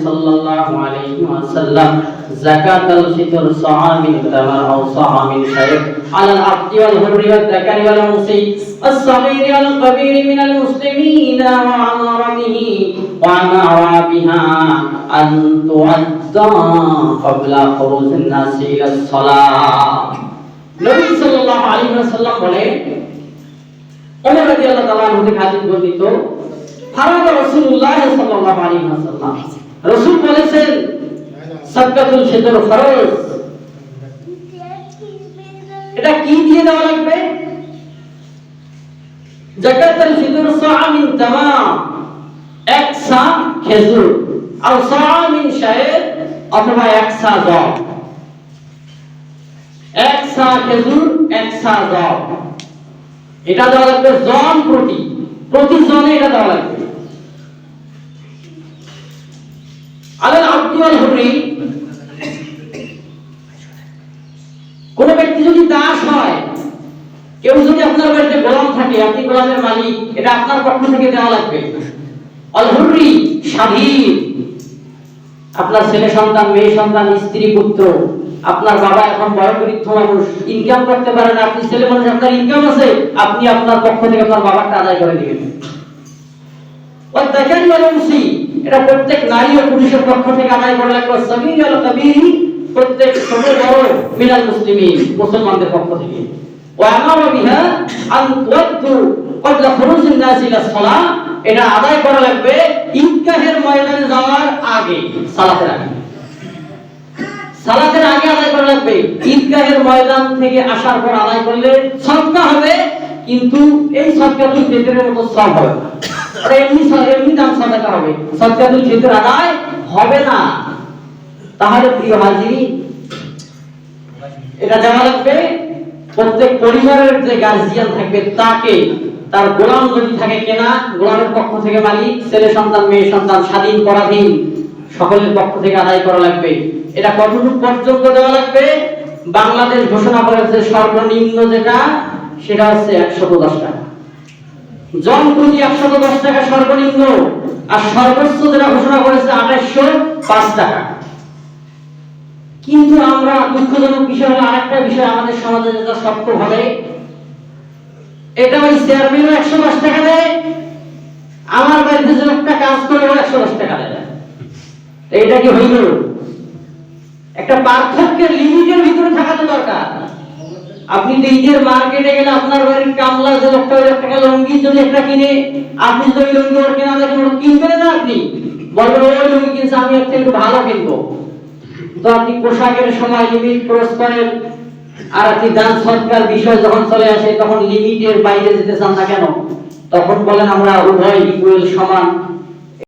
সাল্লাল্লাহু আলাইহি ওয়াসাল্লাম যাকাতুল ফিতর সাআমিন তামার আও সাআমিন শাইখ আলাল আবদি ওয়াল হুররি ওয়াল যাকারি ওয়াল মুসি الصغير والكبير من المسلمين وعمرته وعمرابها أن تؤدى قبل خروج الناس إلى الصلاة. নবী সাল্লাল্লাহু আলাইহি ওয়াসাল্লাম বলেন, ওমর রাদিয়াল্লাহু তাআলা আনহু থেকে হাদিস বর্ণিত, ফারাদা রাসূলুল্লাহ সাল্লাল্লাহু আলাইহি ওয়াসাল্লাম, রাসূল বলেছেন সাদকাতুল ফিতর ফরজ। এটা কি দিয়ে দেওয়া লাগবে? যাকাতুল ফিতর সা মিন তামাম, এক সা খেজুর, আর সা মিন শাইর অথবা এক সা জব, এক সা খেজুর এক সা জব, এটা দেওয়া লাগবে জন প্রতি জনে এটা দেওয়া লাগবে। আলাল আবদি ওয়াল হুররি, কোন ব্যক্তি যদি দাস হয়, কেউ যদি আপনার বাড়িতে গোলাম থাকে, আপনি গোলামের মালিক, এটা আপনার পক্ষ থেকে দেওয়া লাগবে। আল হুররি স্বাধীন, আপনার ছেলে সন্তান, মেয়ে সন্তান, স্ত্রী, পুত্র, আপনার বাবা এখন বয়োবৃদ্ধ মানুষ, ইনকাম করতে পারেন, আপনি ছেলে মানুষ, আপনার ইনকাম আছে, আপনি আপনার পক্ষ থেকে আপনার বাবারটা আদায় করে দিবেন। ওয়া যাকারি ওয়াল মুসি, এটা প্রত্যেক নারী ও পুরুষের পক্ষ থেকে আদায় করা লাগবে। সাগীর ওয়াল কাবীর, প্রত্যেক ছোট বড় মিনাল মুসলিমিন, মুসলমানদের পক্ষ থেকে। ওয়া আমারা বিহা আন তুআদ্দু ক্বাবলা খুরুজিন নাস ইলা সালাহ, এটা আদায় করা লাগবে ঈদগাহের ময়দানে যাওয়ার আগে, সালাতের আগে। সালাতের আগে আদায় করা লাগবে। ঈদগাহের ময়দান থেকে আসার পর আদায় করলে সদকা হবে, কিন্তু এই সদকাতুল ফিতরের মতো সওয়াব হবে না। আর এমনি দাম সাদাকা হবে, সদকাতুল ফিতর আদায় হবে না। তাহলে প্রিয় হাজিরিন, এটা দেওয়া লাগবে প্রত্যেক পরিবারের যে গার্জিয়ান থাকবে তাকে, তার গোলাম যদি থাকে কেনা, গোলামের পক্ষ থেকে মালিক, ছেলে সন্তান, মেয়ে সন্তান, স্বাধীন পরাধীন, সকলের পক্ষ থেকে আদায় করা লাগবে। এটা কতটুকু পর্যন্ত দেওয়া লাগবে? বাংলাদেশ ঘোষণা করেছে সর্বনিম্ন যেটা, সেটা হচ্ছে 110 টাকা, জন প্রতি 110 টাকা সর্বনিম্ন, আর সর্বোচ্চ যেটা ঘোষণা করেছে 2805 টাকা। কিন্তু আমরা দুঃখজনক বিষয় হলো আরেকটা বিষয়, আমাদের সমাজে যেটা শক্তভাবে, এটা ওই চেয়ারম্যানও 110 টাকা দেয়, আমার বাড়িতে যে একটা কাজ করে ও 110 টাকা দেয়। এটা কি হইল? একটা পার্থক্যের লিমিটের ভিতরে থাকা তো দরকার। আপনি নিজের মার্কেটে গেলে আপনার বাড়ির কামলা যে লোকটা 1 টাকা লুঙ্গি যদি একটা কিনে, আপনি যদি লুঙ্গি ওর কেনা দেখেন, কিনবেন না, আপনি বলবেন ওই লুঙ্গি কিনছে, আমি এর থেকে একটু ভালো কিনবো। তো আপনি পোশাকের সময় লিমিট ক্রস করেন, আর আপনি দান সদকার বিষয় যখন চলে আসে তখন লিমিটের বাইরে যেতে চান না কেন? তখন বলেন আমরা উভয় ইকুয়াল, সমান,